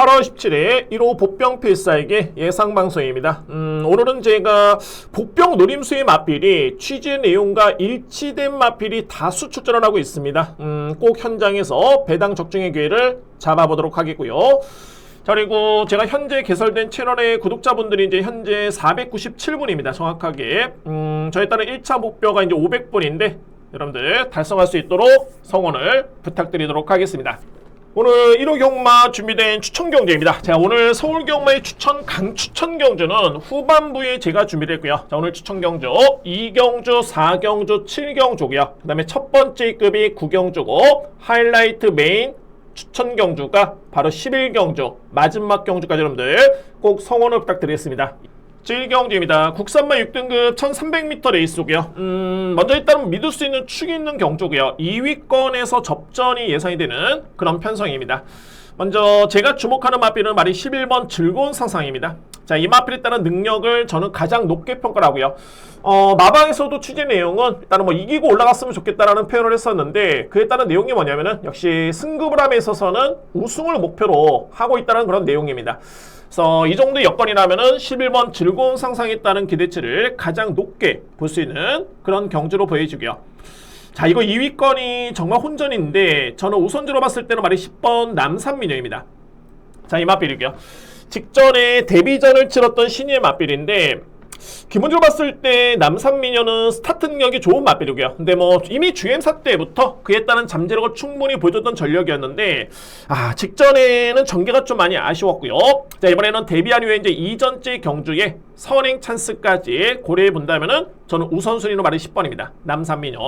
8월 17일 1호 복병 필사에게 예상방송입니다. 오늘은 제가 복병 노림수의 마필이 취재 내용과 일치된 마필이 다수 출전을 하고 있습니다. 꼭 현장에서 배당 적중의 기회를 잡아보도록 하겠고요. 자, 그리고 제가 현재 개설된 채널의 구독자분들이 이제 현재 497분입니다. 정확하게. 저에 따른 1차 목표가 이제 500분인데 여러분들 달성할 수 있도록 성원을 부탁드리도록 하겠습니다. 오늘 1호 경마 준비된 추천 경주입니다. 자, 오늘 서울 경마의 강추천 경주는 후반부에 제가 준비를 했고요. 자, 오늘 추천 경주 2경주, 4경주, 7경주고요. 그 다음에 첫 번째 급이 9경주고 하이라이트 메인 추천 경주가 바로 11경주 마지막 경주까지 여러분들 꼭 성원을 부탁드리겠습니다. 7경주입니다. 국산마 6등급 1300m 레이스고요. 먼저 일단은 믿을 수 있는 축이 있는 경주고요. 2위권에서 접전이 예상이 되는 그런 편성입니다. 먼저 제가 주목하는 마필은 말이 11번 즐거운 상상입니다. 자, 이 마필에 따른 능력을 저는 가장 높게 평가를 하고요. 마방에서도 취재 내용은 일단은 뭐 이기고 올라갔으면 좋겠다라는 표현을 했었는데 그에 따른 내용이 뭐냐면은 역시 승급을 함에 있어서는 우승을 목표로 하고 있다는 그런 내용입니다. 그래서 이 정도 여건이라면은 11번 즐거운 상상에 따른 기대치를 가장 높게 볼 수 있는 그런 경주로 보여지고요. 자, 이거 2위권이 정말 혼전인데 저는 우선주로 봤을 때는 말이 10번 남산미녀입니다. 자, 이 맛빌이고요. 직전에 데뷔전을 치렀던 신예의 맛빌인데 기본적으로 봤을 때 남산미녀는 스타트 능력이 좋은 맛빌이고요. 근데 뭐 이미 주행사 때부터 그에 따른 잠재력을 충분히 보여줬던 전력이었는데 직전에는 전개가 좀 많이 아쉬웠고요. 자, 이번에는 데뷔한 이후에 이제 이전째 경주에 선행 찬스까지 고려해 본다면은 저는 우선순위로 말이 10번입니다. 남산미녀.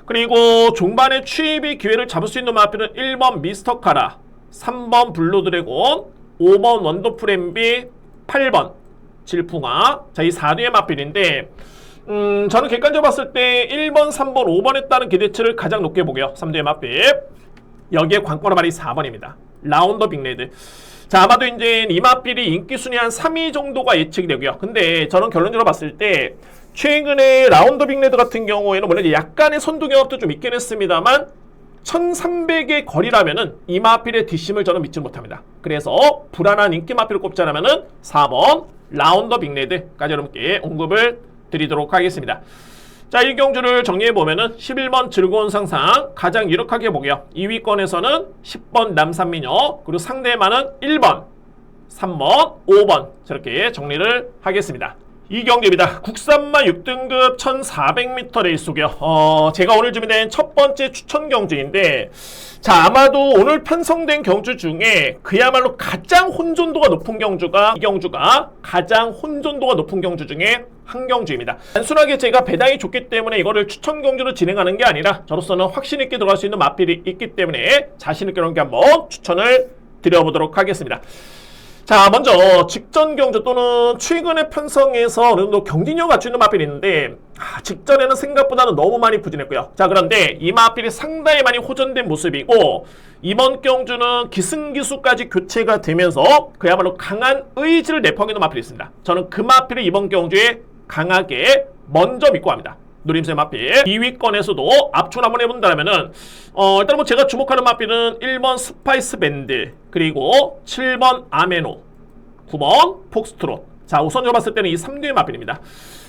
그리고 종반에 취입의 기회를 잡을 수 있는 마필은 1번 미스터 카라, 3번 블루드래곤, 5번 원더풀 MB, 8번 질풍아. 자, 이 4대의 마필인데 저는 객관적으로 봤을 때 1번, 3번, 5번에 따른 기대치를 가장 높게 보고요. 3대의 마필. 여기에 관건의 말이 4번입니다. 라운더 빅레드. 자, 아마도 이제 이 마필이 인기 순위 한 3위 정도가 예측이 되고요. 근데 저는 결론적으로 봤을 때 최근에 라운더 빅레드 같은 경우에는 물론 약간의 선두 경합도 좀 있긴 했습니다만 1300의 거리라면은 이 마필의 뒷심을 저는 믿지 못합니다. 그래서 불안한 인기 마필을 꼽자라면은 4번 라운더 빅레드까지 여러분께 언급을 드리도록 하겠습니다. 자, 이 경주를 정리해보면은 11번 즐거운 상상 가장 유력하게 보고요. 2위권에서는 10번 남산미녀, 그리고 상대만은 1번, 3번, 5번 저렇게 정리를 하겠습니다. 이 경기입니다. 국산마 6등급 1400m 레이스고요. 제가 오늘 준비된 첫 번째 추천 경주인데 자, 아마도 오늘 편성된 경주 중에 그야말로 가장 혼존도가 높은 경주가 이 경주가 가장 혼존도가 높은 경주 중에 한 경주입니다. 단순하게 제가 배당이 좋기 때문에 이거를 추천 경주로 진행하는 게 아니라 저로서는 확신 있게 들어갈 수 있는 마필이 있기 때문에 자신 있게 한번 추천을 드려보도록 하겠습니다. 자, 먼저 직전 경주 또는 최근의 편성에서 어느 정도 경쟁력을 갖추고 있는 마필이 있는데 직전에는 생각보다는 너무 많이 부진했고요. 자, 그런데 이 마필이 상당히 많이 호전된 모습이고 이번 경주는 기승기수까지 교체가 되면서 그야말로 강한 의지를 내포하고 있는 마필이 있습니다. 저는 그 마필을 이번 경주에 강하게 먼저 믿고 합니다. 노림수의 마필 2위권에서도 압축을 한번 해본다면은 일단 뭐 제가 주목하는 마필은 1번 스파이스 밴드, 그리고 7번 아메노, 9번 폭스트롯. 자, 우선적으로 봤을 때는 이 3대의 마필입니다.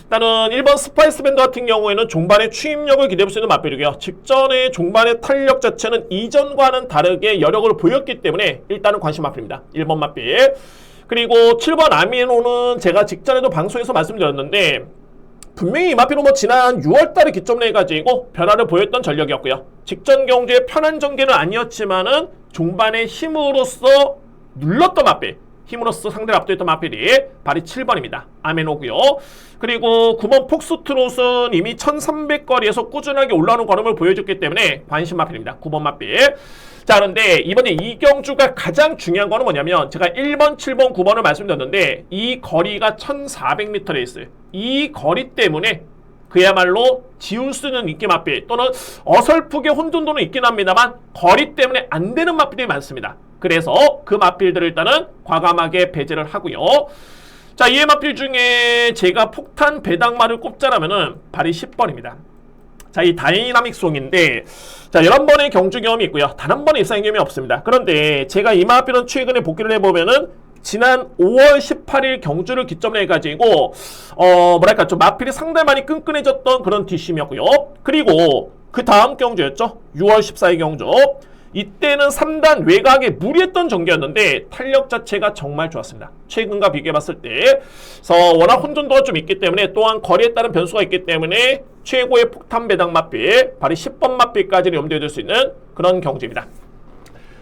일단은 1번 스파이스 밴드 같은 경우에는 종반의 추임력을 기대할 수 있는 마필이고요. 직전의 종반의 탄력 자체는 이전과는 다르게 여력을 보였기 때문에 일단은 관심 마필입니다. 1번 마필. 그리고 7번 아메노는 제가 직전에도 방송에서 말씀드렸는데 분명히 이 마필은 뭐 지난 6월달에 기점을 해가지고 변화를 보였던 전력이었고요. 직전 경주의 편한 전개는 아니었지만은 종반의 힘으로써 눌렀던 마필, 힘으로써 상대를 압도했던 마필이 발이 7번입니다. 아메노고요. 그리고 9번 폭스트롯은 이미 1300거리에서 꾸준하게 올라오는 걸음을 보여줬기 때문에 관심 마필입니다. 9번 마필. 자, 그런데 이번에 이 경주가 가장 중요한 거는 뭐냐면 제가 1번, 7번, 9번을 말씀드렸는데 이 거리가 1400m 레이스. 이 거리 때문에 그야말로 지울 수 있는 인기 마필 또는 어설프게 혼돈도는 있긴 합니다만 거리 때문에 안 되는 마필이 많습니다. 그래서 그 마필들을 일단은 과감하게 배제를 하고요. 자, 이 마필 중에 제가 폭탄 배당마를 꼽자라면은 발이 10번입니다. 자, 이 다이나믹 송인데, 자, 11번의 경주 경험이 있고요. 단 한 번의 입상 경험이 없습니다. 그런데 제가 이 마필은 최근에 복귀를 해보면은 지난 5월 18일 경주를 기점으로 해가지고 뭐랄까 좀 마필이 상당히 많이 끈끈해졌던 그런 뒷심이었고요. 그리고 그 다음 경주였죠. 6월 14일 경주. 이때는 3단 외곽에 무리했던 전개였는데 탄력 자체가 정말 좋았습니다. 최근과 비교해봤을 때. 그래서 워낙 혼전도가 좀 있기 때문에 또한 거리에 따른 변수가 있기 때문에 최고의 폭탄 배당 마필, 발이 10번 마필까지를 염두에 둘 수 있는 그런 경주입니다.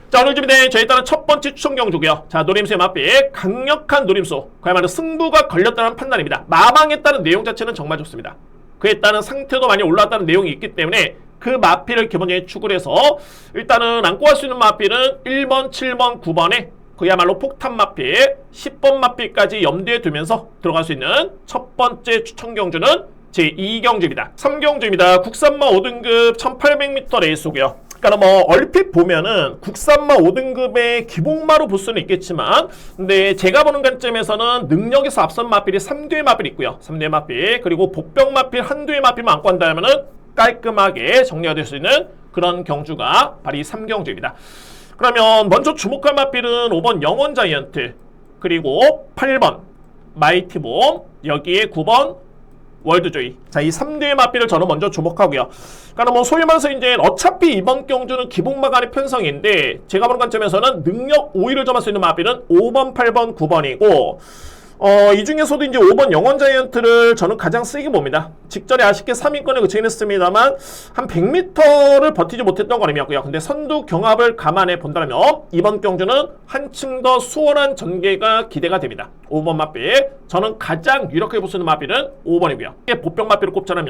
자, 오늘 준비된 저에 따른 첫 번째 추천 경주고요. 자, 노림수의 마필, 강력한 노림수, 그야말로 승부가 걸렸다는 판단입니다. 마방에 따른 내용 자체는 정말 좋습니다. 그에 따른 상태도 많이 올라왔다는 내용이 있기 때문에 그 마필을 기본적인 추구를 해서 일단은 안고 갈 수 있는 마필은 1번, 7번, 9번에 그야말로 폭탄 마필, 10번 마필까지 염두에 두면서 들어갈 수 있는 첫 번째 추천 경주는 제2경주입니다. 3경주입니다. 국산마 5등급 1800m 레이스고요. 그러니까 뭐 얼핏 보면은 국산마 5등급의 기복마로 볼 수는 있겠지만, 근데 제가 보는 관점에서는 능력에서 앞선 마필이 3두의 마필이 있고요. 3두의 마필, 그리고 복병 마필, 한두의 마필만 안고 한다면은 깔끔하게 정리가 될 수 있는 그런 경주가 바로 이 3경주입니다. 그러면 먼저 주목할 마필은 5번 영원 자이언트, 그리고 8번 마이티봄, 여기에 9번 월드조이. 자, 이 3대의 마필을 저는 먼저 주목하고요. 그러니까 뭐 소위 말해서 이제 어차피 이번 경주는 기복마 간의 편성인데 제가 보는 관점에서는 능력 5위를 점할 수 있는 마필은 5번, 8번, 9번이고 이 중에서도 이제 5번 영원 자이언트를 저는 가장 세게 봅니다. 직전에 아쉽게 3위권에 그치긴 했습니다만 한 100m를 버티지 못했던 거림이었고요. 근데 선두 경합을 감안해 본다면 이번 경주는 한층 더 수월한 전개가 기대가 됩니다. 5번 마필, 저는 가장 유력하게 볼 수 있는 마필은 5번이고요. 보병 마필을 꼽자면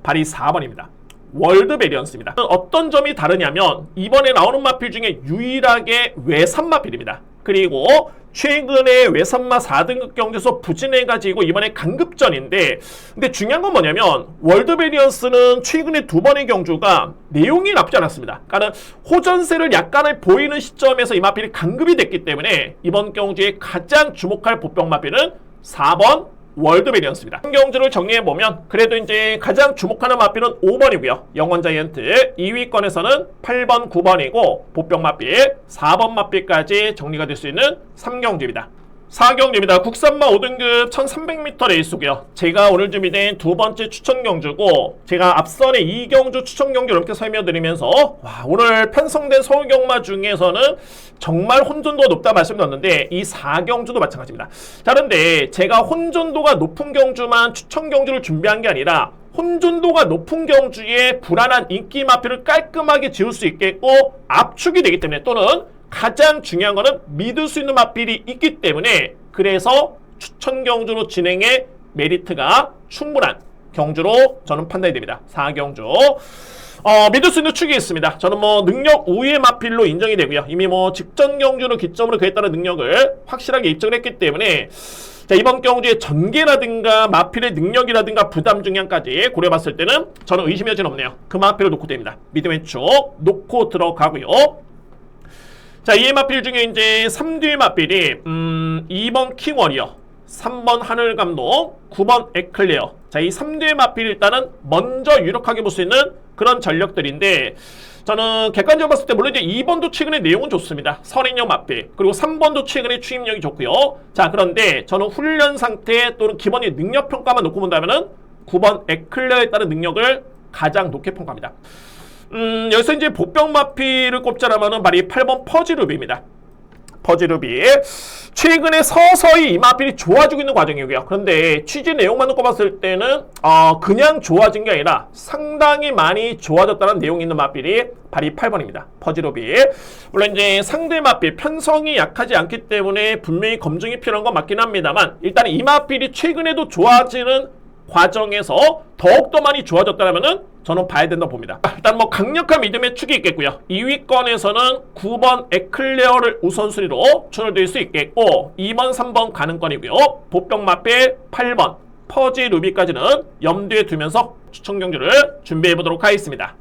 발이 4번입니다. 월드 베리언스입니다. 어떤 점이 다르냐면 이번에 나오는 마필 중에 유일하게 외산 마필입니다. 그리고 최근에 외산마 4등급 경주에서 부진해가지고 이번에 강급전인데, 근데 중요한 건 뭐냐면 월드 베리언스는 최근에 2번의 경주가 내용이 나쁘지 않았습니다. 그러니까 호전세를 약간을 보이는 시점에서 이 마필이 강급이 됐기 때문에 이번 경주에 가장 주목할 보병 마필은 4번 월드 베리언스입니다. 경주를 정리해보면 그래도 이제 가장 주목하는 마필은 5번이고요. 영원 자이언트 2위권에서는 8번, 9번이고 보병 마필, 4번 마필까지 정리가 될 수 있는 3경주입니다. 4경주입니다. 국산마 5등급 1300m 레이스고요. 제가 오늘 준비된 두 번째 추천 경주고, 제가 앞선의 2경주 추천 경주 이렇게 설명드리면서 오늘 편성된 서울 경마 중에서는 정말 혼전도가 높다 말씀드렸는데 이 4경주도 마찬가지입니다. 자, 그런데 제가 혼전도가 높은 경주만 추천 경주를 준비한 게 아니라 혼전도가 높은 경주에 불안한 인기 마필을 깔끔하게 지울 수 있겠고 압축이 되기 때문에, 또는 가장 중요한 거는 믿을 수 있는 마필이 있기 때문에, 그래서 추천 경주로 진행해 메리트가 충분한 경주로 저는 판단이 됩니다. 4경주. 믿을 수 있는 축이 있습니다. 저는 뭐 능력 5위의 마필로 인정이 되고요. 이미 뭐 직전 경주를 기점으로 그에 따른 능력을 확실하게 입증을 했기 때문에, 자, 이번 경주의 전개라든가 마필의 능력이라든가 부담 중량까지 고려해봤을 때는 저는 의심이 여진 없네요. 그 마필을 놓고 됩니다. 믿음의 축 놓고 들어가고요. 자, 이 마필 중에 이제 3뒤의 마필이 2번 킹워리어, 3번 하늘감독, 9번 에클레어. 자, 이 3뒤의 마필 일단은 먼저 유력하게 볼 수 있는 그런 전력들인데, 저는 객관적으로 봤을 때 물론 이제 2번도 최근에 내용은 좋습니다. 선인형 마필, 그리고 3번도 최근에 추임력이 좋고요. 자, 그런데 저는 훈련 상태 또는 기본의 능력 평가만 놓고 본다면은 9번 에클레어에 따른 능력을 가장 높게 평가합니다. 여기서 이제 복병 마필을 꼽자라면은 바로 이 8번 퍼지루비입니다. 퍼지루비. 최근에 서서히 이 마필이 좋아지고 있는 과정이고요. 그런데 취재 내용만 놓고 봤을 때는 그냥 좋아진 게 아니라 상당히 많이 좋아졌다는 내용이 있는 마필이 바로 이 8번입니다. 퍼지루비. 물론 이제 상대 마필 편성이 약하지 않기 때문에 분명히 검증이 필요한 건 맞긴 합니다만, 일단 이 마필이 최근에도 좋아지는 과정에서 더욱더 많이 좋아졌다면은 저는 봐야 된다고 봅니다. 일단 뭐 강력한 믿음의 축이 있겠고요. 2위권에서는 9번 에클레어를 우선순위로 추천드릴 수 있겠고, 2번, 3번 가능권이고요. 보병 마필 8번 퍼지 루비까지는 염두에 두면서 추천 경주를 준비해 보도록 하겠습니다.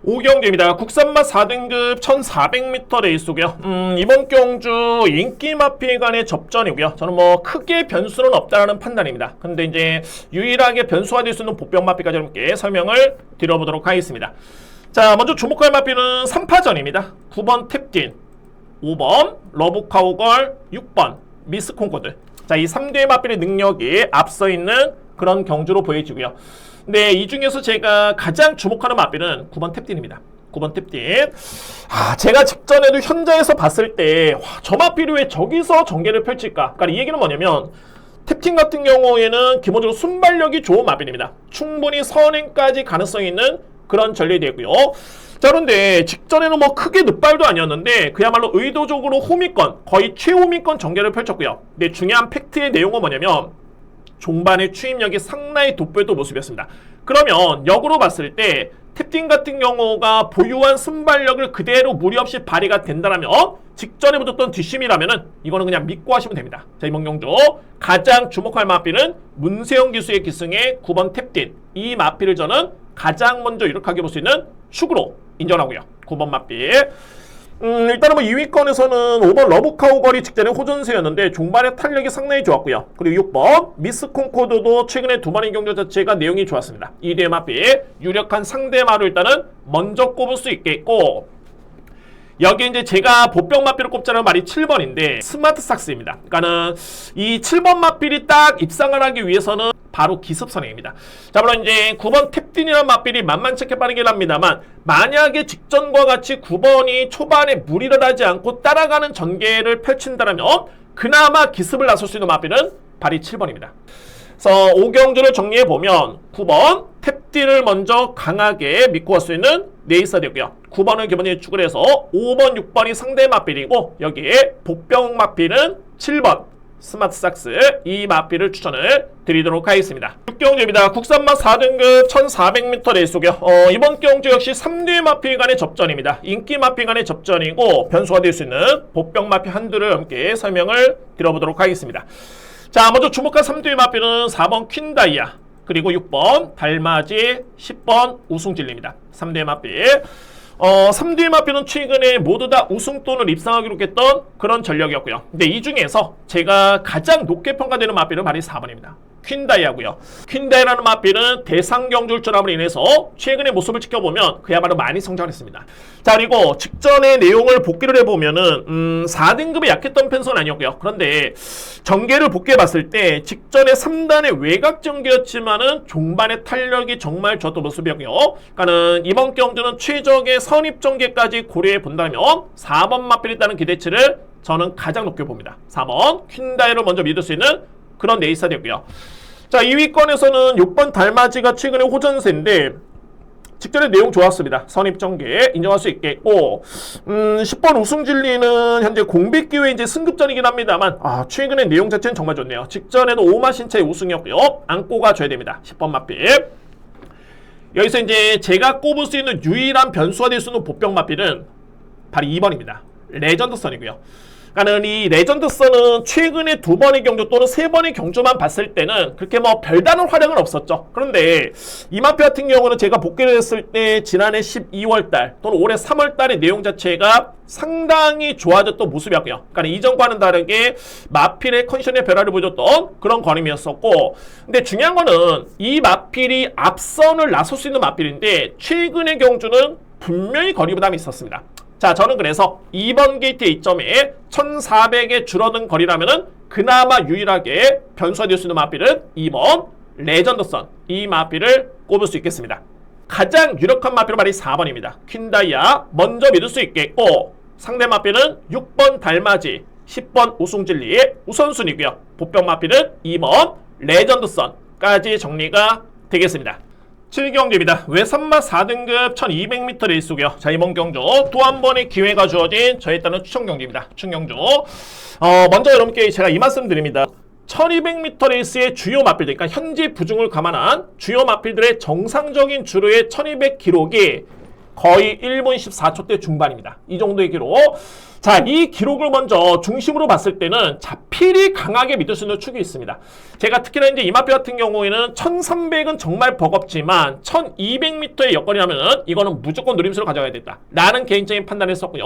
오경주입니다. 국산맛 4등급 1400m 레이스고요. 이번 경주 인기 마필 간의 접전이고요. 저는 뭐 크게 변수는 없다는 판단입니다. 근데 이제 유일하게 변수가 될 수 있는 복병 마필까지 함께 설명을 드려보도록 하겠습니다. 자, 먼저 주목할 마필은 3파전입니다. 9번 탭딘, 5번 러브카우걸, 6번 미스 콩코드. 자, 이 3대의 마필의 능력이 앞서 있는 그런 경주로 보여지고요. 네, 이 중에서 제가 가장 주목하는 마필은 9번 탭딘입니다. 9번 탭딘. 제가 직전에도 현장에서 봤을 때, 저 마필이 왜 저기서 전개를 펼칠까? 그러니까 이 얘기는 뭐냐면, 탭딘 같은 경우에는 기본적으로 순발력이 좋은 마필입니다. 충분히 선행까지 가능성이 있는 그런 전략이 되고요. 자, 그런데 직전에는 뭐 크게 늑발도 아니었는데, 그야말로 의도적으로 호미권, 거의 최호미권 전개를 펼쳤고요. 근데 중요한 팩트의 내용은 뭐냐면, 종반의 추임력이 상당히 돋보였던 모습이었습니다. 그러면 역으로 봤을 때 탭딘 같은 경우가 보유한 순발력을 그대로 무리 없이 발휘가 된다면 직전에 붙었던 뒷심이라면 이거는 그냥 믿고 하시면 됩니다. 자, 이번 경주 가장 주목할 마필은 문세영 기수의 기승의 9번 탭딘. 이 마필을 저는 가장 먼저 유력하게 볼 수 있는 축으로 인정하고요. 9번 마필. 일단은 뭐 2위권에서는 5번 러브카우걸이 직전에 호전세였는데 종반의 탄력이 상당히 좋았고요. 그리고 6번 미스 콩코드도 최근에 두 번의 경주 자체가 내용이 좋았습니다. 이 대 마필 유력한 상대마로 일단은 먼저 꼽을 수 있겠고, 여기 이제 제가 보병 마필을 꼽자는 말이 7번인데 스마트 삭스입니다. 그러니까는 이 7번 마필이 딱 입상을 하기 위해서는 바로 기습선행입니다. 자, 물론 이제 9번 탭딘이라는 마필이 만만치 않게 빠르긴 합니다만, 만약에 직전과 같이 9번이 초반에 무리를 하지 않고 따라가는 전개를 펼친다면 그나마 기습을 나설 수 있는 마필은 바로 7번입니다. 그래서 5경주를 정리해보면 9번 탭딘을 먼저 강하게 믿고 갈 수 있는 네이스가 되고요. 9번을 기본적으로 축을 해서 5번, 6번이 상대 마필이고, 여기에 복병 마필은 7번 스마트 삭스, 이 마필을 추천을 드리도록 하겠습니다. 6경주입니다. 국산맛 4등급 1400m 레이스고요. 이번 경주 역시 3대 마필 간의 접전입니다. 인기 마필 간의 접전이고 변수가 될 수 있는 복병 마필 한두를 함께 설명을 드려보도록 하겠습니다. 자, 먼저 주목할 3대 마필은 4번 퀸다이아, 그리고 6번 달맞이, 10번 우승진리입니다. 3대 마필. 3대 마필은 최근에 모두 다 우승돈을 입상하기로 했던 그런 전력이었고요. 근데 이 중에서 제가 가장 높게 평가되는 마필은 바로 4번입니다. 퀸다이아고요. 퀸다이라는 마필은 대상 경주일전함으로 인해서 최근의 모습을 지켜보면 그야말로 많이 성장했습니다. 자, 그리고 직전의 내용을 복귀를 해보면은 4등급에 약했던 편선 아니었고요. 그런데 전개를 복귀해봤을 때 직전에 3단의 외곽 전개였지만은 종반의 탄력이 정말 좋았던 모습이었고요. 그러니까는 이번 경주는 최적의 선입 전개까지 고려해 본다면 4번 마필이 있다는 기대치를 저는 가장 높게 봅니다. 4번 퀸다이를 먼저 믿을 수 있는 그런 네이스가 되고요. 자, 2위권에서는 6번 달맞이가 최근에 호전세인데 직전에 내용 좋았습니다. 선입전개 인정할 수 있겠고, 10번 우승진리는 현재 공백 기회 이제 승급전이긴 합니다만, 최근에 내용 자체는 정말 좋네요. 직전에도 5마 신차의 우승이었고요. 안고 가줘야 됩니다. 10번 마필. 여기서 이제 제가 꼽을 수 있는 유일한 변수가 될 수 있는 보병 마필은 바로 2번입니다. 레전드선이고요. 그러니까 이 레전드선은 최근에 2번의 경주 또는 3번의 경주만 봤을 때는 그렇게 뭐 별다른 활약은 없었죠. 그런데 이 마필 같은 경우는 제가 복귀를 했을 때 지난해 12월달 또는 올해 3월달의 내용 자체가 상당히 좋아졌던 모습이었고요. 그러니까 이전과는 다르게 마필의 컨디션의 변화를 보여줬던 그런 걸음이었었고, 근데 중요한 거는 이 마필이 앞선을 나설 수 있는 마필인데 최근의 경주는 분명히 거리 부담이 있었습니다. 자, 저는 그래서 2번 게이트의 이점에 1400에 줄어든 거리라면은 그나마 유일하게 변수가 될 수 있는 마필은 2번 레전드선, 이 마필을 꼽을 수 있겠습니다. 가장 유력한 마필은 바로 4번입니다. 퀸다이아 먼저 믿을 수 있겠고, 상대 마필은 6번 달맞이, 10번 우승진리의 우선순위고요. 보병 마필은 2번 레전드선까지 정리가 되겠습니다. 7경주입니다. 외산맛 4등급 1200m 레이스고요. 자, 이번 경주 또 한 번의 기회가 주어진 저에 따른 추천 경주입니다. 추천 경주. 먼저 여러분께 제가 이 말씀 드립니다. 1200m 레이스의 주요 마필들, 그러니까 현지 부중을 감안한 주요 마필들의 정상적인 주로의 1200 기록이 거의 1분 14초대 중반입니다. 이 정도의 기록. 자, 이 기록을 먼저 중심으로 봤을 때는 자필이 강하게 믿을 수 있는 축이 있습니다. 제가 특히나 이제 이마피 같은 경우에는 1300은 정말 버겁지만 1200m의 여건이라면 이거는 무조건 노림수로 가져가야 됐다 라는 개인적인 판단을 했었고요.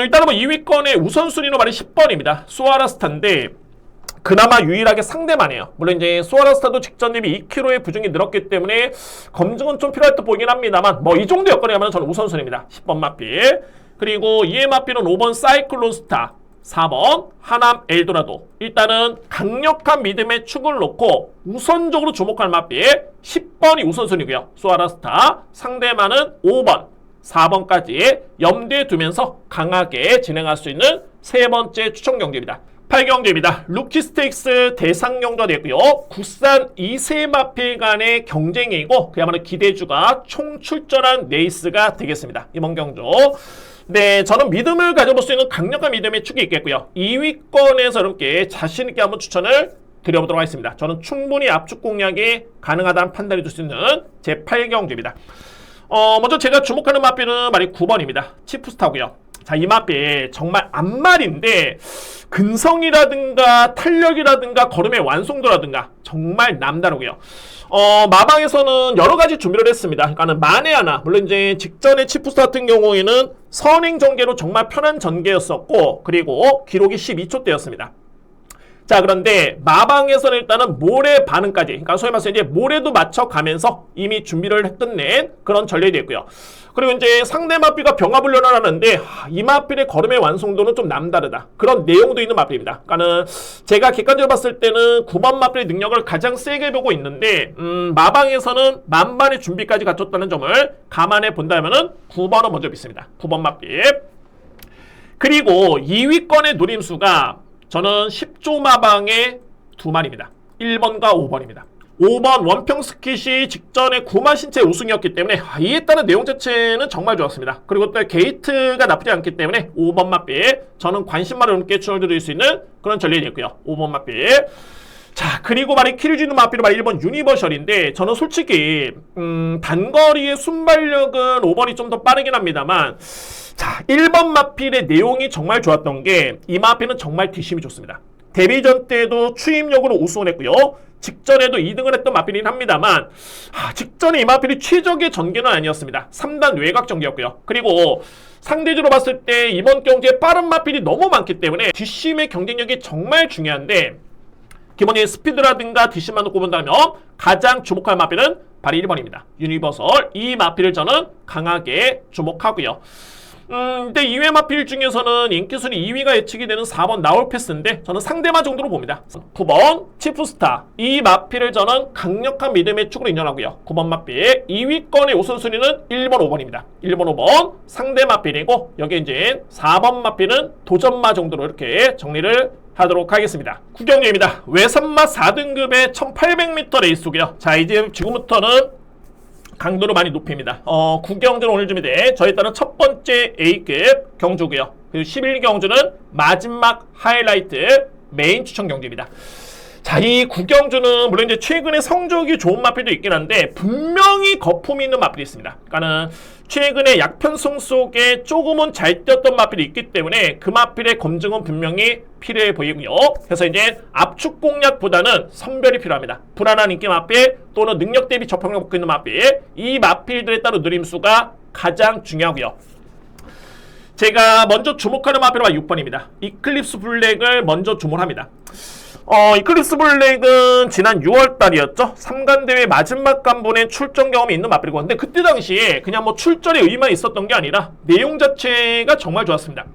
일단은 뭐 2위권의 우선순위로 말이 10번입니다. 수아라스타인데 그나마 유일하게 상대만해요. 물론 이제 수아라스타도 직전 대비 2kg의 부중이 늘었기 때문에 검증은 좀 필요할 듯 보이긴 합니다만 뭐 이 정도 여건이라면 저는 우선순위입니다. 10번 마필. 그리고 2의 마필은 5번 사이클론스타, 4번 하남 엘도라도. 일단은 강력한 믿음의 축을 놓고 우선적으로 주목할 마필 10번이 우선순위고요. 수아라스타. 상대만은 5번, 4번까지 염두에 두면서 강하게 진행할 수 있는 세 번째 추천 경기입니다. 8경기입니다. 루키 스테이크스 대상 경주가 되고요. 국산 2세 마필 간의 경쟁이고 그야말로 기대주가 총출전한 레이스가 되겠습니다. 이번 경주. 네, 저는 믿음을 가져볼 수 있는 강력한 믿음의 축이 있겠고요. 2위권에서 이렇게 자신있게 한번 추천을 드려보도록 하겠습니다. 저는 충분히 압축 공략이 가능하다는 판단해 줄 수 있는 제 8경주입니다. 먼저 제가 주목하는 마필은 말이 9번입니다. 치프스타고요. 자, 이 마필 정말 앞말인데 근성이라든가 탄력이라든가 걸음의 완성도라든가 정말 남다르고요. 마방에서는 여러 가지 준비를 했습니다. 그러니까는 만에 하나, 물론 이제 직전에 치프스타 같은 경우에는 선행 전개로 정말 편한 전개였었고, 그리고 기록이 12초대였습니다. 자, 그런데 마방에서는 일단은 모래 반응까지, 그러니까 소위 말해서 이제 모래도 맞춰가면서 이미 준비를 끝낸 그런 전략이 됐고요. 그리고 이제 상대 마필과 병합훈련을 하는데 이 마필의 걸음의 완성도는 좀 남다르다. 그런 내용도 있는 마필입니다. 그러니까는 제가 객관적으로 봤을 때는 9번 마필의 능력을 가장 세게 보고 있는데 마방에서는 만반의 준비까지 갖췄다는 점을 감안해 본다면은 9번은 먼저 믿습니다. 9번 마필. 그리고 2위권의 노림수가 저는 10조 마방의 두 마리입니다. 1번과 5번입니다. 5번 원평 스킷이 직전에 9만 신체 우승이었기 때문에 이에 따른 내용 자체는 정말 좋았습니다. 그리고 또 게이트가 나쁘지 않기 때문에 5번 맛빌 저는 관심만을 넘게 추천드릴 수 있는 그런 전략이 됐고요. 5번 맛빌. 자, 그리고 말이 키를 마필은 말 1번 유니버셜인데 저는 솔직히 단거리의 순발력은 5번이 좀 더 빠르긴 합니다만 자, 1번 마필의 내용이 정말 좋았던 게 이 마필은 정말 뒷심이 좋습니다. 데뷔전 때도 추임력으로 우승을 했고요. 직전에도 2등을 했던 마필이긴 합니다만 직전에 이 마필이 최적의 전개는 아니었습니다. 3단 외곽 전개였고요. 그리고 상대적으로 봤을 때 이번 경기에 빠른 마필이 너무 많기 때문에 뒷심의 경쟁력이 정말 중요한데 기본적인 스피드라든가 뒷심만 놓고 본다면 가장 주목할 마필은 바로 1번입니다. 유니버설. 이 마필을 저는 강하게 주목하고요. 근데 2회 마필 중에서는 인기순위 2위가 예측이 되는 4번 나올패스인데 저는 상대마 정도로 봅니다. 9번 치프스타. 이 마필을 저는 강력한 믿음의 축으로 인정하고요. 9번 마필 2위권의 우선순위는 1번 5번입니다. 1번 5번 상대 마필이고 여기 이제 4번 마필은 도전마 정도로 이렇게 정리를 하도록 하겠습니다. 구경주입니다. 외산마 4등급의 1800m 레이스고요. 자, 이제 지금부터는 강도를 많이 높입니다. 구경주는 오늘 준비돼 저에 따른 첫 번째 A급 경주고요. 그리고 11경주는 마지막 하이라이트 메인 추천 경주입니다. 자, 이 구경주는 물론 이제 최근에 성적이 좋은 마필도 있긴 한데 분명히 거품이 있는 마필이 있습니다. 그러니까는 최근에 약편성 속에 조금은 잘 뛰었던 마필이 있기 때문에 그 마필의 검증은 분명히 필요해 보이고요. 그래서 이제 압축 공략보다는 선별이 필요합니다. 불안한 인기 마필 또는 능력 대비 접근력 먹고 있는 마필, 이 마필들에 따른 누림수가 가장 중요하고요. 제가 먼저 주목하는 마필은 6번입니다. 이클립스 블랙을 먼저 주목합니다. 이클립스 블랙은 지난 6월달이었죠. 3간대회 마지막 간본에 출전 경험이 있는 마필이고 근데 그때 당시에 그냥 뭐 출전의 의의만 있었던 게 아니라 내용 자체가 정말 좋았습니다.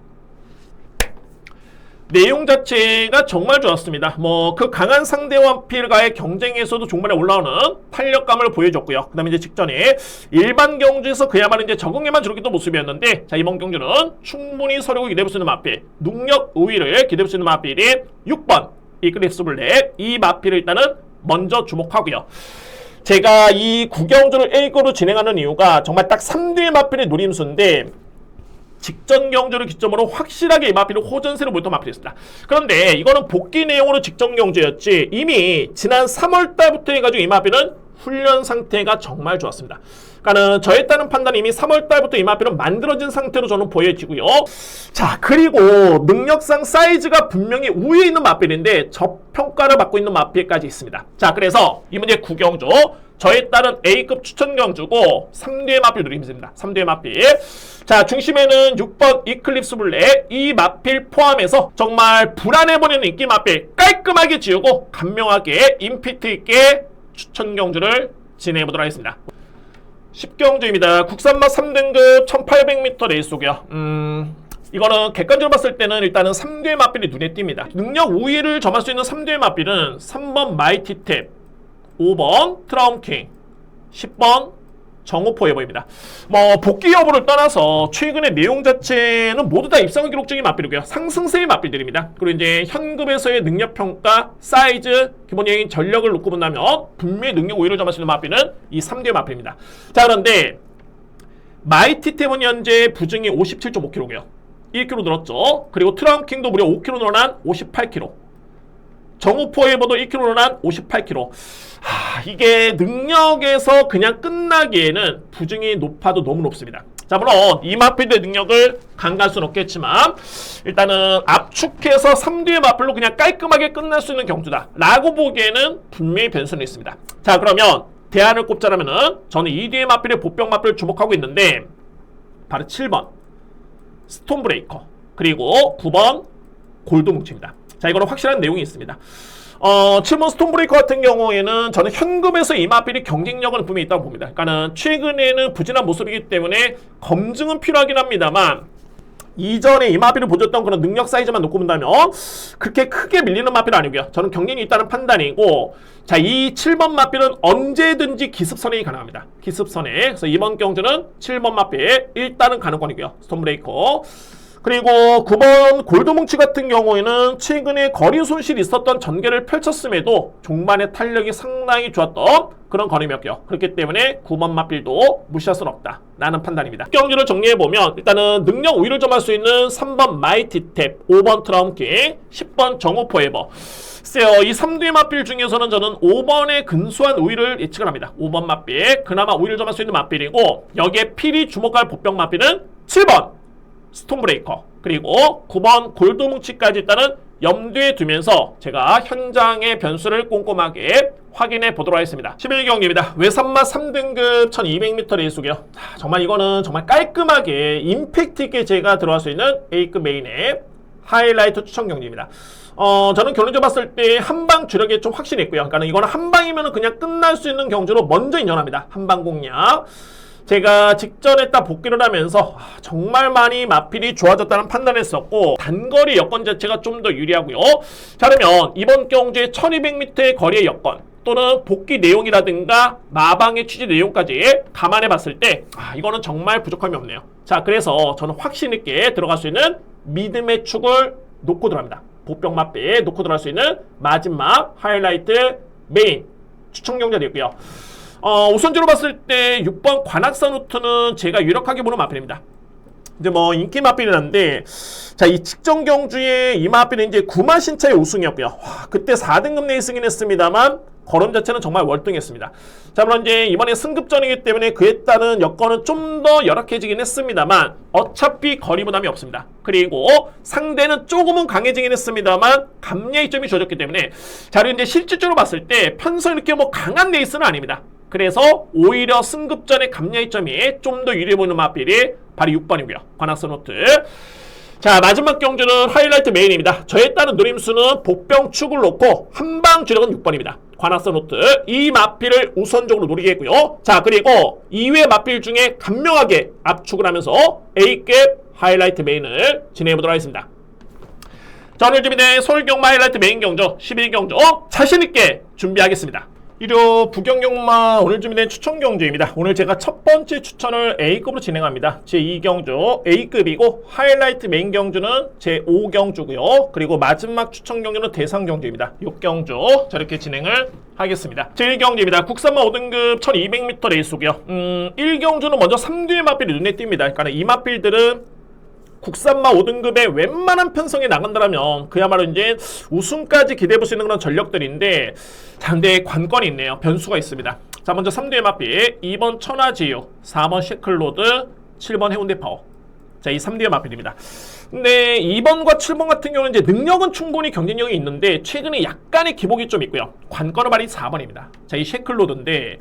내용 자체가 정말 좋았습니다. 뭐 그 강한 상대와 필과의 경쟁에서도 종반에 올라오는 탄력감을 보여줬고요. 그 다음에 이제 직전에 일반 경주에서 그야말로 이제 적응에만 저렇게 또 모습이었는데 자, 이번 경주는 충분히 서류고 기대해볼 수 있는 마필, 능력 우위를 기대해볼 수 있는 마필이 6번 이클립스 블랙. 이 마필을 일단은 먼저 주목하고요. 제가 이 구경주를 A거로 진행하는 이유가 정말 딱 3대 마필의 노림수인데 직전 경주를 기점으로 확실하게 이 마필을 호전세로 몰던 마필이었습니다. 그런데 이거는 복귀 내용으로 직전 경주였지 이미 지난 3월달부터 해가지고 이 마필은 훈련 상태가 정말 좋았습니다. 그러니까는 저에 따른 판단이 이미 3월달부터 이 마필은 만들어진 상태로 저는 보여지고요. 자, 그리고 능력상 사이즈가 분명히 우위에 있는 마필인데 저평가를 받고 있는 마필까지 있습니다. 자, 그래서 이 문제 구경조. 저에 따른 A급 추천 경주고 3대의 마필 누림수입니다. 3대의 마필. 자, 중심에는 6번 이클립스 블랙. 이 마필 포함해서 정말 불안해버리는 인기 마필 깔끔하게 지우고 간명하게 임팩트 있게 추천 경주를 진행해보도록 하겠습니다. 10경주입니다. 국산맛 3등급 1800m 레이스고요. 이거는 객관적으로 봤을 때는 일단은 3대의 마필이 눈에 띕니다. 능력 우위를 점할 수 있는 3대의 마필은 3번 마이티탭, 5번 트라움킹, 10번 정오포에버입니다. 뭐 복귀 여부를 떠나서 최근의 내용 자체는 모두 다 입상한 기록 중인 마필이고요. 상승세의 마필들입니다. 그리고 이제 현급에서의 능력평가, 사이즈, 기본적인 전력을 놓고 본다면 분명히 능력 우위를 점할 수 있는 마필은 이 3대 마필입니다. 자, 그런데 마이티템은 현재 부증이 57.5kg고요. 1kg 늘었죠. 그리고 트라움킹도 무려 5kg 늘어난 58kg. 정오포에버도 1kg 늘어난 58kg. 이게 능력에서 그냥 끝나기에는 부증이 높아도 너무 높습니다. 자, 물론 이 마필의 능력을 강구할 수는 없겠지만 일단은 압축해서 3대의 마필로 그냥 깔끔하게 끝날 수 있는 경주다 라고 보기에는 분명히 변수는 있습니다. 자, 그러면 대안을 꼽자라면은 저는 2대의 마필의 보병 마필을 주목하고 있는데 바로 7번 스톤브레이커 그리고 9번 골드뭉치입니다. 자, 이거는 확실한 내용이 있습니다. 7번 스톤브레이커 같은 경우에는 저는 현금에서 이 마필이 경쟁력은 분명히 있다고 봅니다. 그러니까는 최근에는 부진한 모습이기 때문에 검증은 필요하긴 합니다만 이전에 이 마필을 보여줬던 그런 능력 사이즈만 놓고 본다면 그렇게 크게 밀리는 마필은 아니고요. 저는 경쟁이 있다는 판단이고, 자, 이 7번 마필은 언제든지 기습선행이 가능합니다. 기습선행. 그래서 이번 경주는 7번 마필 일단은 가능권이고요. 스톤브레이커. 그리고 9번 골드뭉치 같은 경우에는 최근에 거리 손실이 있었던 전개를 펼쳤음에도 종반의 탄력이 상당히 좋았던 그런 거리였고요. 그렇기 때문에 9번 마필도 무시할 수는 없다 라는 판단입니다. 경주를 정리해보면 일단은 능력 우위를 점할 수 있는 3번 마이티탭, 5번 트라움킹, 10번 정오포에버. 글쎄요, 이 3대의 마필 중에서는 저는 5번의 근소한 우위를 예측을 합니다. 5번 마필, 그나마 우위를 점할 수 있는 마필이고, 여기에 필히 주목할 보병 마필은 7번 스톤브레이커 그리고 9번 골드뭉치까지 일단은 염두에 두면서 제가 현장의 변수를 꼼꼼하게 확인해 보도록 하겠습니다. 11경기입니다. 외산맛 3등급 1200m 레이스고요. 정말 이거는 정말 깔끔하게 임팩트 있게 제가 들어갈 수 있는 A급 메인의 하이라이트 추천 경기입니다. 저는 결론적으로 봤을 때 한방 주력에 좀 확신했고요. 그러니까 이거는 한방이면 그냥 끝날 수 있는 경주로 먼저 인정합니다. 한방 공략. 제가 직전에 딱 복귀를 하면서 정말 많이 마필이 좋아졌다는 판단을 했었고 단거리 여건 자체가 좀 더 유리하고요. 자, 그러면 이번 경주의 1200m의 거리의 여건 또는 복귀 내용이라든가 마방의 취지 내용까지 감안해 봤을 때 이거는 정말 부족함이 없네요. 자, 그래서 저는 확신 있게 들어갈 수 있는 믿음의 축을 놓고 들어갑니다. 보병 마필 놓고 들어갈 수 있는 마지막 하이라이트 메인 추천 경기가 되고요. 우선적으로 봤을 때 6번 관악산 루트는 제가 유력하게 보는 마필입니다. 이제 뭐 인기 마필은 한데, 자, 이 직전 경주에 이 마필은 이제 9만 신차의 우승이었고요. 그때 4등급 내에 승인했습니다만 걸음 자체는 정말 월등했습니다. 자, 물론 이제 이번에 승급전이기 때문에 그에 따른 여건은 좀 더 열악해지긴 했습니다만 어차피 거리 부담이 없습니다. 그리고 상대는 조금은 강해지긴 했습니다만 감량의 점이 주어졌기 때문에, 자, 그리고 이제 실질적으로 봤을 때 편서 이렇게 뭐 강한 레이스는 아닙니다. 그래서 오히려 승급전의 감량의 점이 좀 더 유리해 보이는 마필이 바로 6번이고요. 관악산 루트. 자, 마지막 경주는 하이라이트 메인입니다. 저에 따른 노림수는 복병 축을 놓고 한방 주력은 6번입니다. 관악산 루트. 이 마필을 우선적으로 노리겠고요. 자, 그리고 2회 마필 중에 간명하게 압축을 하면서 A급 하이라이트 메인을 진행해보도록 하겠습니다. 자, 오늘 준비된 서울경마 하이라이트 메인 경주 11경주 자신있게 준비하겠습니다. 일요 부경경마 오늘 준비된 추천 경주입니다. 오늘 제가 첫 번째 추천을 A급으로 진행합니다. 제2경주 A급이고 하이라이트 메인 경주는 제5경주고요. 그리고 마지막 추천 경주는 대상 경주입니다. 6경주 저렇게 진행을 하겠습니다. 제1경주입니다. 국산마 5등급 1200m 레이스고요. 1경주는 먼저 3뒤의 마필이 눈에 띕니다. 그러니까 이 마필들은 국산마 5등급에 웬만한 편성에 나간다면 그야말로 이제 우승까지 기대해볼 수 있는 그런 전력들인데, 자, 근데 관건이 있네요. 변수가 있습니다. 자, 먼저 3두의 마필, 2번 천하제휴, 4번 셰클로드, 7번 해운대 파워. 자, 이 3두의 마필입니다. 근데 2번과 7번 같은 경우는 이제 능력은 충분히 경쟁력이 있는데 최근에 약간의 기복이 좀 있고요. 관건은 말이 4번입니다. 자, 이 셰클로드인데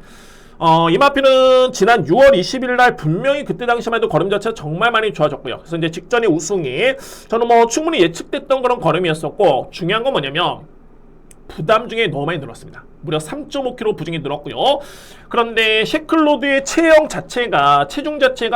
이 마필은 지난 6월 20일 날 분명히 그때 당시만 해도 걸음 자체가 정말 많이 좋아졌고요. 그래서 이제 직전에 우승이 저는 뭐 충분히 예측됐던 그런 걸음이었었고, 중요한 건 뭐냐면 부담 중에 너무 많이 늘었습니다. 무려 3.5kg 부중이 늘었고요. 그런데 셰클로드의 체중 자체가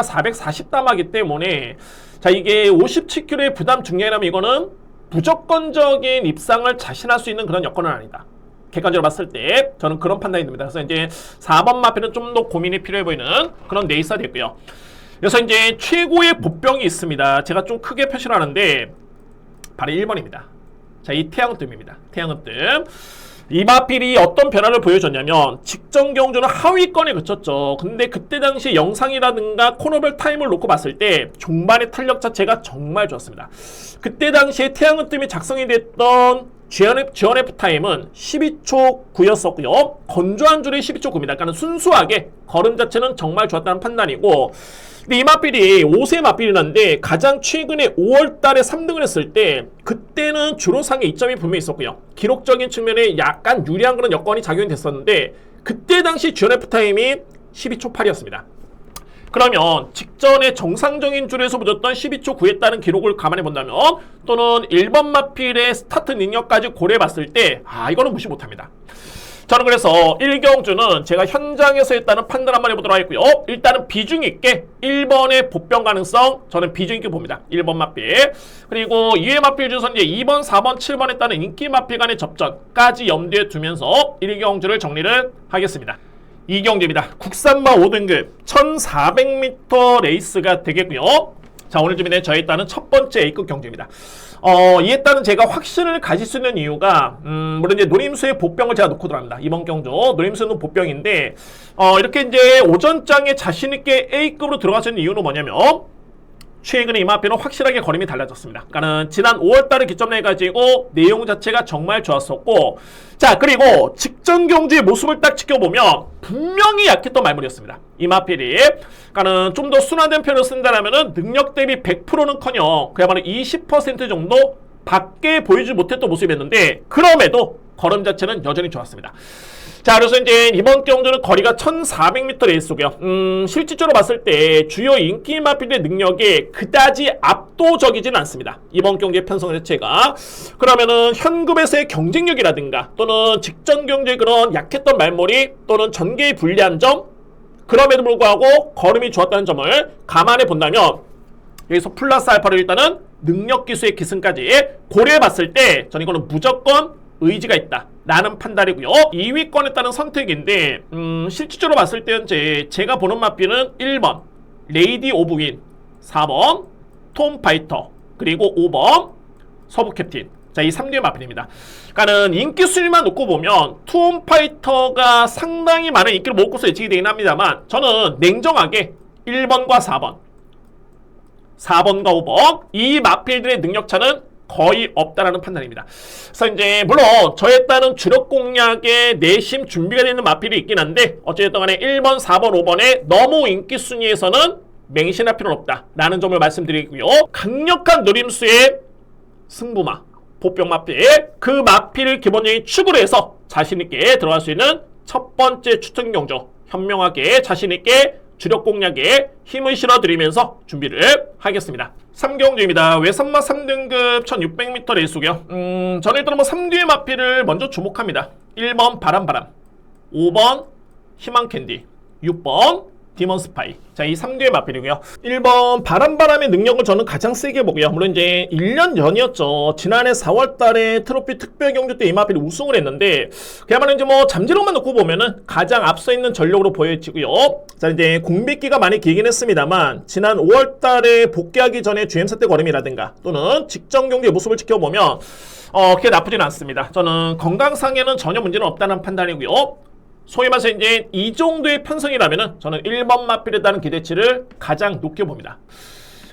440담하기 때문에 자, 이게 57kg의 부담 중량이라면 이거는 무조건적인 입상을 자신할 수 있는 그런 여건은 아니다. 객관적으로 봤을 때 저는 그런 판단이 듭니다. 그래서 이제 4번 마필은 좀 더 고민이 필요해 보이는 그런 네이스가 됐고요. 그래서 이제 최고의 보병이 있습니다. 제가 좀 크게 표시를 하는데 바로 1번입니다. 자, 이 태양뜸입니다. 태양뜸. 이 마필이 어떤 변화를 보여줬냐면 직전 경주는 하위권에 그쳤죠. 근데 그때 당시 영상이라든가 코너별 타임을 놓고 봤을 때 종반의 탄력 자체가 정말 좋았습니다. 그때 당시에 태양뜸이 작성이 됐던 GNF 타임은 12초 9였었고요. 건조한 줄이 12초 9입니다. 그러니까 순수하게 걸음 자체는 정말 좋았다는 판단이고, 근데 이 마필이 5세 마필이란데 가장 최근에 5월 달에 3등을 했을 때 그때는 주로상의 이점이 분명히 있었고요. 기록적인 측면에 약간 유리한 그런 여건이 작용이 됐었는데 그때 당시 GNF 타임이 12초 8이었습니다. 그러면 직전에 정상적인 줄에서 붙었던 12초 9에 따른 기록을 감안해 본다면 또는 1번 마필의 스타트 능력까지 고려해 봤을 때 이거는 무시 못합니다. 저는 그래서 1경주는 제가 현장에서 했다는 판단 한번 해보도록 하겠고요. 일단은 비중 있게 1번의 복병 가능성 저는 비중 있게 봅니다. 1번 마필. 그리고 2회 마필 중에서 이제 2번, 4번, 7번에 따른 인기 마필 간의 접전까지 염두에 두면서 1경주를 정리를 하겠습니다. 2경주입니다. 국산마 5등급 1400m 레이스가 되겠고요. 자, 오늘 준비된 저에 따른 첫 번째 A급 경주입니다. 이에 따른 제가 확신을 가질 수 있는 이유가 물론 이제 노림수의 복병을 제가 놓고 들어갑니다. 이번 경주 노림수는 복병인데 이렇게 이제 오전장에 자신있게 A급으로 들어갈 수 있는 이유는 뭐냐면 최근에 이 마필은 확실하게 걸음이 달라졌습니다. 그러니까 지난 5월달을 기점으로 해가지고 내용 자체가 정말 좋았었고, 자, 그리고 직전 경주의 모습을 딱 지켜보면 분명히 약했던 말물이었습니다. 이 마필이. 그러니까 좀 더 순화된 표현을 쓴다라면은 능력 대비 100%는커녕 그야말로 20% 정도 밖에 보이지 못했던 모습이었는데 그럼에도 걸음 자체는 여전히 좋았습니다. 자, 그래서 이제 이번 경주는 거리가 1400m 레이스고요. 실질적으로 봤을 때 주요 인기 마필의 능력이 그다지 압도적이진 않습니다. 이번 경주의 편성 자체가. 그러면은 현급에서의 경쟁력이라든가 또는 직전 경주의 그런 약했던 말몰이 또는 전개에 불리한 점, 그럼에도 불구하고 걸음이 좋았다는 점을 감안해 본다면 여기서 플러스 알파를 일단은 능력 기수의 기승까지 고려해 봤을 때 저는 이거는 무조건 의지가 있다 라는 판단이고요. 2위권에 따른 선택인데 실질적으로 봤을 때 현재 제가 보는 마필은 1번 레이디 오브 윈, 4번 톰 파이터, 그리고 5번 서부 캡틴. 자, 이 3개의 마필입니다. 그러니까는 인기 순위만 놓고 보면 톰 파이터가 상당히 많은 인기를 모으고서 예측이 되긴 합니다만 저는 냉정하게 1번과 4번 4번과 5번 이 마필들의 능력차는 거의 없다라는 판단입니다. 그래서 이제 물론 저에 따른 주력 공략에 내심 준비가 되는 마필이 있긴 한데 어쨌든 간에 1번, 4번, 5번에 너무 인기 순위에서는 맹신할 필요는 없다라는 점을 말씀드리고요. 강력한 노림수의 승부마, 보병 마필, 그 마필을 기본적인 축으로 해서 자신있게 들어갈 수 있는 첫 번째 추천 경주 현명하게 자신있게 주력 공략에 힘을 실어드리면서 준비를 하겠습니다. 3경주입니다. 외선마 3등급 1600m 레이스고요. 저는 일단 3뒤의 마필을 먼저 주목합니다. 1번 바람바람, 5번 희망캔디, 6번 디먼스파이. 자, 이 3뒤의 마필이고요. 1번 바람바람의 능력을 저는 가장 세게 보고요. 물론 이제 1년 전이었죠. 지난해 4월 달에 트로피 특별 경주 때 이 마필이 우승을 했는데 그야말로 이제 뭐 잠재력만 놓고 보면은 가장 앞서 있는 전력으로 보여지고요. 자, 이제 공백기가 많이 길긴 했습니다만 지난 5월 달에 복귀하기 전에 GM사 때 걸음이라든가 또는 직전 경기의 모습을 지켜보면 그게 나쁘진 않습니다. 저는 건강상에는 전혀 문제는 없다는 판단이고요. 소위 말해서 이제 이 정도의 편성이라면은 저는 1번 마필에 따른 기대치를 가장 높게 봅니다.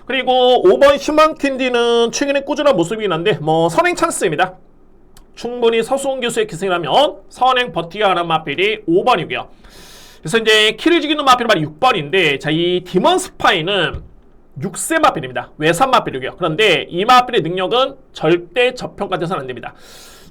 그리고 5번 휴먼캔디는 최근에 꾸준한 모습이긴 한데 뭐 선행 찬스입니다. 충분히 서수원 교수의 기승이라면 선행 버티기 하는 마필이 5번이고요. 그래서 이제 키를 죽이는 마필은 바로 6번인데, 자, 이 디먼 스파이는 6세 마필입니다. 외산 마필이고요. 그런데 이 마필의 능력은 절대 저평가돼서는 안 됩니다.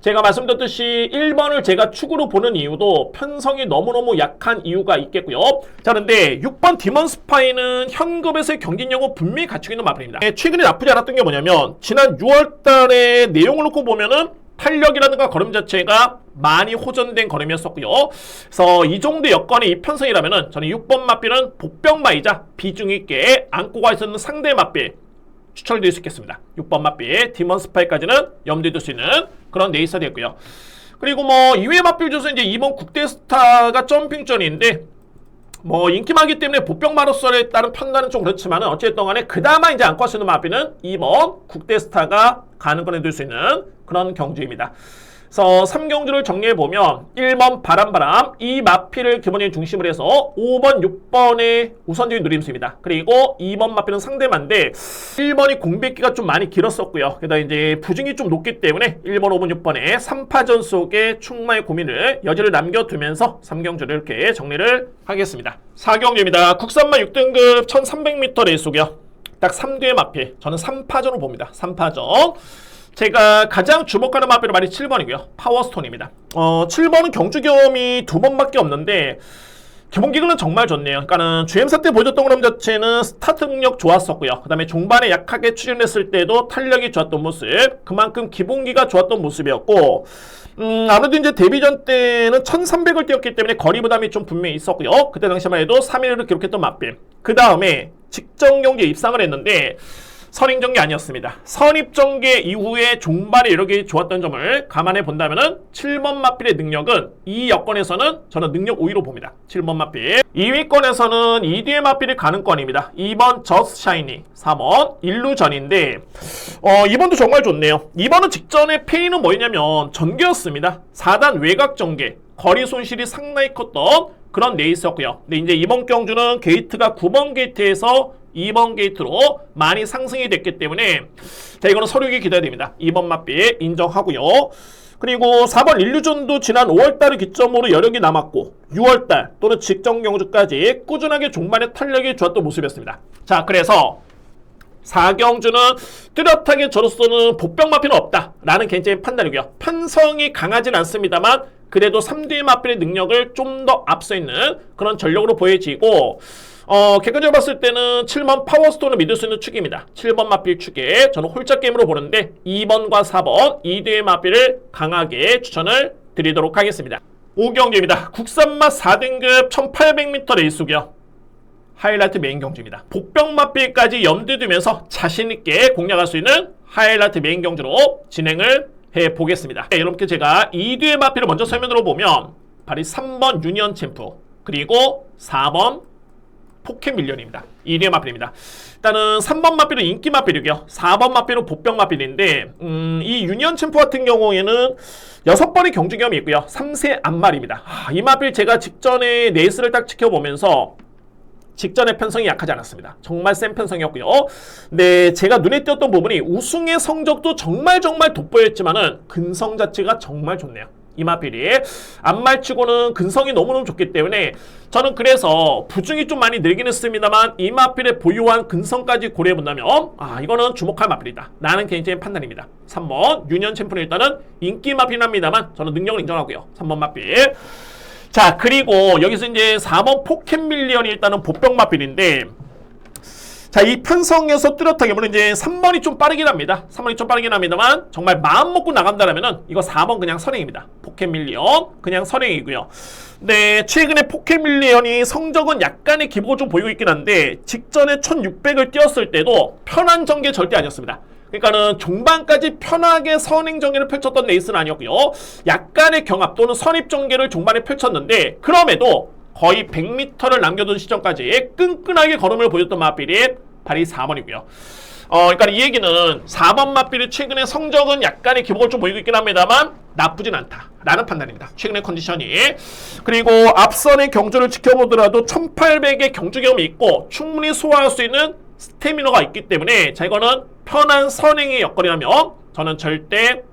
제가 말씀드렸듯이 1번을 제가 축으로 보는 이유도 편성이 너무너무 약한 이유가 있겠고요. 자, 그런데 6번 디먼 스파이는 현급에서의 경쟁력을 분명히 갖추고 있는 마필입니다. 최근에 나쁘지 않았던 게 뭐냐면, 지난 6월 달에 내용을 놓고 보면은 탄력이라든가 걸음 자체가 많이 호전된 걸음이었었고요. 그래서 이 정도 여건의 이 편성이라면은 저는 6번 마필은 복병마이자 비중 있게 안고 가 있었는 상대 마필 추천을 드릴 수 있겠습니다. 6번 마필 디먼 스파이까지는 염두에 둘 수 있는 그런 네이스가 되고요. 그리고 뭐 이외의 마필 중에서 이제 이번 국대 스타가 점핑전인데, 뭐 인기 많기 때문에 복병마로서에 따른 판단은 좀 그렇지만 어쨌든 간에 그나마 이제 안고 할 수 있는 마필은 2번 국대 스타가 가는 꺼내 둘 수 있는 그런 경주입니다. 그래서 3경주를 정리해보면 1번 바람바람, 이 마필을 기본적인 중심으로 해서 5번, 6번의 우선적인 누림수입니다. 그리고 2번 마필은 상대만데 1번이 공백기가 좀 많이 길었었고요. 게다가 이제 부중이 좀 높기 때문에 1번, 5번, 6번의 3파전 속에 충만의 고민을 여지를 남겨두면서 3경주를 이렇게 정리를 하겠습니다. 4경주입니다. 국산마 6등급 1300m 레이스고요. 딱 3뒤의 마필, 저는 3파전으로 봅니다. 3파전. 제가 가장 주목하는 마필은 말이 7번이고요. 파워스톤입니다. 7번은 경주 경험이 2번밖에 없는데 기본 기능은 정말 좋네요. 그러니까는 GM사 때 보여줬던 그럼 자체는 스타트 능력 좋았었고요. 그 다음에 중반에 약하게 추진했을 때도 탄력이 좋았던 모습, 그만큼 기본기가 좋았던 모습이었고, 아무래도 이제 데뷔전 때는 1300을 뛰었기 때문에 거리 부담이 좀 분명히 있었고요. 그때 당시만 해도 3위를 기록했던 마필. 그 다음에 직전 경기에 입상을 했는데 선입전개 아니었습니다. 선입전개 이후에 종발이 이렇게 좋았던 점을 감안해 본다면은 7번 마필의 능력은 이 여건에서는 저는 능력 5위로 봅니다. 7번 마필. 2위권에서는 2뒤의 마필이 가는 건입니다. 2번 저스 샤이니, 4번 일루전인데 2번도 정말 좋네요. 2번은 직전에 페이는 뭐였냐면 전개였습니다. 4단 외곽 전개, 거리 손실이 상당히 컸던 그런 레이스였고요. 근데 이제 이번 경주는 게이트가 9번 게이트에서 2번 게이트로 많이 상승이 됐기 때문에 자, 이거는 서류기 기대야 됩니다. 2번 마필 인정하고요. 그리고 4번 일루전도 지난 5월달을 기점으로 여력이 남았고 6월달 또는 직전 경주까지 꾸준하게 종반의 탄력이 좋았던 모습이었습니다. 자, 그래서 4경주는 뚜렷하게 저로서는 복병 마필은 없다라는 개인적인 판단이고요. 편성이 강하진 않습니다만 그래도 3뒤의 마필의 능력을 좀 더 앞서 있는 그런 전력으로 보여지고, 객관적으로 봤을 때는 7번 파워스톤을 믿을 수 있는 축입니다. 7번 마필 축에 저는 홀짝 게임으로 보는데 2번과 4번 2뒤의 마필을 강하게 추천을 드리도록 하겠습니다. 5경주입니다. 국산마 4등급 1800m 레이스고요. 하이라이트 메인 경주입니다. 복병 마필까지 염두에 두면서 자신있게 공략할 수 있는 하이라이트 메인 경주로 진행을 해보겠습니다. 여러분께 제가 2뒤의 마필을 먼저 설명으로 보면 바로 3번 유니언 챔프, 그리고 4번 포켓 밀리언입니다. 2뒤의 마필입니다. 일단은 3번 마필은 인기 마필이고요. 4번 마필은 복병 마필인데 이 유니언 챔프 같은 경우에는 6번의 경주 경험이 있고요. 3세 안말입니다. 이 마필 제가 직전에 레이스를 딱 지켜보면서 직전의 편성이 약하지 않았습니다. 정말 센 편성이었고요. 네, 제가 눈에 띄었던 부분이 우승의 성적도 정말 돋보였지만은 근성 자체가 정말 좋네요. 이 마필이 안말치고는 근성이 너무너무 좋기 때문에 저는 그래서 부중이 좀 많이 늘긴 했습니다만 이 마필의 보유한 근성까지 고려해본다면 이거는 주목할 마필이다 라는 개인적인 판단입니다. 3번 유니언 챔프는 일단은 인기 마필합니다만 저는 능력을 인정하고요. 3번 마필. 자, 그리고 여기서 이제 4번 포켓 밀리언이 일단은 복병 마필인데, 자, 이 편성에서 뚜렷하게, 물론 이제 3번이 좀 빠르긴 합니다. 3번이 좀 빠르긴 합니다만, 정말 마음 먹고 나간다라면은, 이거 4번 그냥 선행입니다. 포켓 밀리언, 그냥 선행이고요. 네, 최근에 포켓 밀리언이 성적은 약간의 기복을 좀 보이고 있긴 한데, 직전에 1600을 뛰었을 때도 편한 전개 절대 아니었습니다. 그러니까는 종반까지 편하게 선행 전개를 펼쳤던 레이스는 아니었고요. 약간의 경합 또는 선입 전개를 종반에 펼쳤는데 그럼에도 거의 100m를 남겨둔 시점까지 끈끈하게 걸음을 보였던 마필이 바로 4번이고요. 그러니까 이 얘기는 4번 마필이 최근에 성적은 약간의 기복을 좀 보이고 있긴 합니다만 나쁘진 않다라는 판단입니다. 최근의 컨디션이. 그리고 앞선의 경주를 지켜보더라도 1800의 경주 경험이 있고 충분히 소화할 수 있는 스태미너가 있기 때문에 자, 이거는 편한 선행의 여건이라면 저는 절대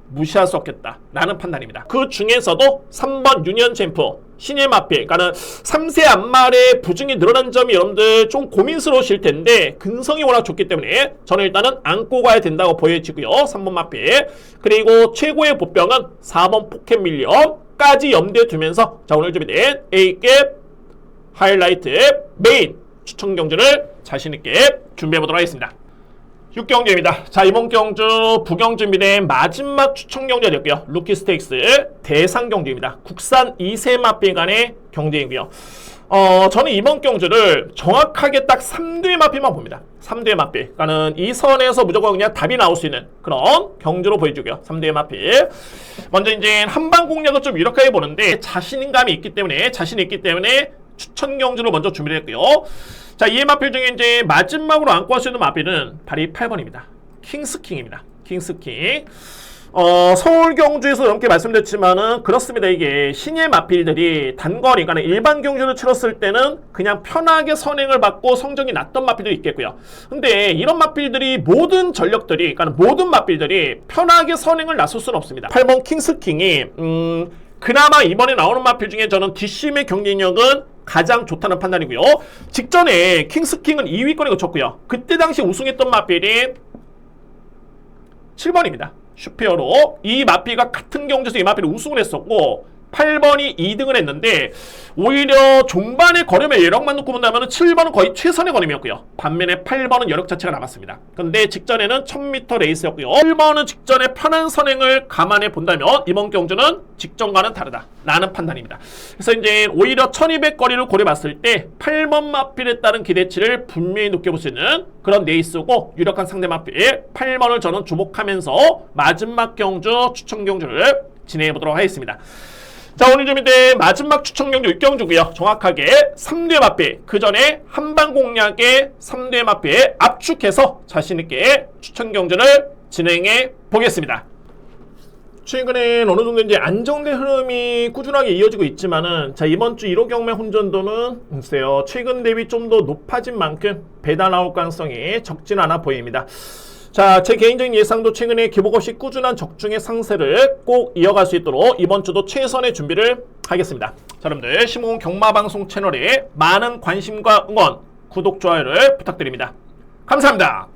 무시할 수 없겠다 라는 판단입니다. 그 중에서도 3번 유니언 챔프 신예 마필, 그러니까는 3세 안말의 부증이 늘어난 점이 여러분들 좀 고민스러우실 텐데 근성이 워낙 좋기 때문에 저는 일단은 안고 가야 된다고 보여지고요. 3번 마필, 그리고 최고의 보병은 4번 포켓 밀리엄까지 염두에 두면서 자, 오늘 준비된 A급 하이라이트 메인 추천 경주를 자신있게 준비해보도록 하겠습니다. 6경주입니다. 자, 이번 경주 부경 준비된 마지막 추천 경주였고요. 루키 스테이크스 대상 경주입니다. 국산 2세 마필 간의 경쟁이고요. 저는 이번 경주를 정확하게 딱 3두의 마필만 봅니다. 3두의 마필. 그러니까는 이 선에서 무조건 그냥 답이 나올 수 있는 그런 경주로 보여주고요. 3두의 마필. 먼저 이제 한방 공략을 좀 유력하게 보는데 자신감이 있기 때문에 추천 경주로 먼저 준비를 했고요. 자, 이 마필 중에 이제 마지막으로 안고 할 수 있는 마필은 바로 8번입니다. 킹스킹입니다. 킹스킹. 서울 경주에서 이렇게 말씀드렸지만은 그렇습니다. 이게 신예 마필들이 단거리, 그러니까 일반 경주를 치렀을 때는 그냥 편하게 선행을 받고 성적이 났던 마필도 있겠고요. 근데 이런 마필들이 모든 전력들이, 그러니까 모든 마필들이 편하게 선행을 나설 수는 없습니다. 8번 킹스킹이 그나마 이번에 나오는 마필 중에 저는 뒷심의 경쟁력은 가장 좋다는 판단이고요. 직전에 킹스킹은 2위권에 그쳤고요. 그때 당시 우승했던 마필이 7번입니다. 슈페어로. 이 마필과 같은 경주에서 이 마필이 우승을 했었고 8번이 2등을 했는데 오히려 종반의 걸음의 여력만 놓고 본다면 7번은 거의 최선의 걸음이었고요. 반면에 8번은 여력 자체가 남았습니다. 근데 직전에는 1000m 레이스였고요. 1번은 직전에 편한 선행을 감안해 본다면 이번 경주는 직전과는 다르다 라는 판단입니다. 그래서 이제 오히려 1200 거리를 고려봤을 때 8번 마필에 따른 기대치를 분명히 높게 볼 수 있는 그런 레이스고 유력한 상대 마필 8번을 저는 주목하면서 마지막 경주 추천 경주를 진행해 보도록 하겠습니다. 자, 오늘 준비된 마지막 추천 경주 6경주고요. 정확하게 3두의 마필, 그 전에 한방 공략의 3두의 마필 압축해서 자신있게 추천 경주를 진행해 보겠습니다. 최근엔 어느 정도 이제 안정된 흐름이 꾸준하게 이어지고 있지만은 자, 이번 주 1호 경매 혼전도는 글쎄요, 최근 대비 좀 더 높아진 만큼 배달 나올 가능성이 적진 않아 보입니다. 자, 제 개인적인 예상도 최근에 기복 없이 꾸준한 적중의 상세를 꼭 이어갈 수 있도록 이번 주도 최선의 준비를 하겠습니다. 자, 여러분들 심호흡 경마방송 채널에 많은 관심과 응원, 구독, 좋아요를 부탁드립니다. 감사합니다.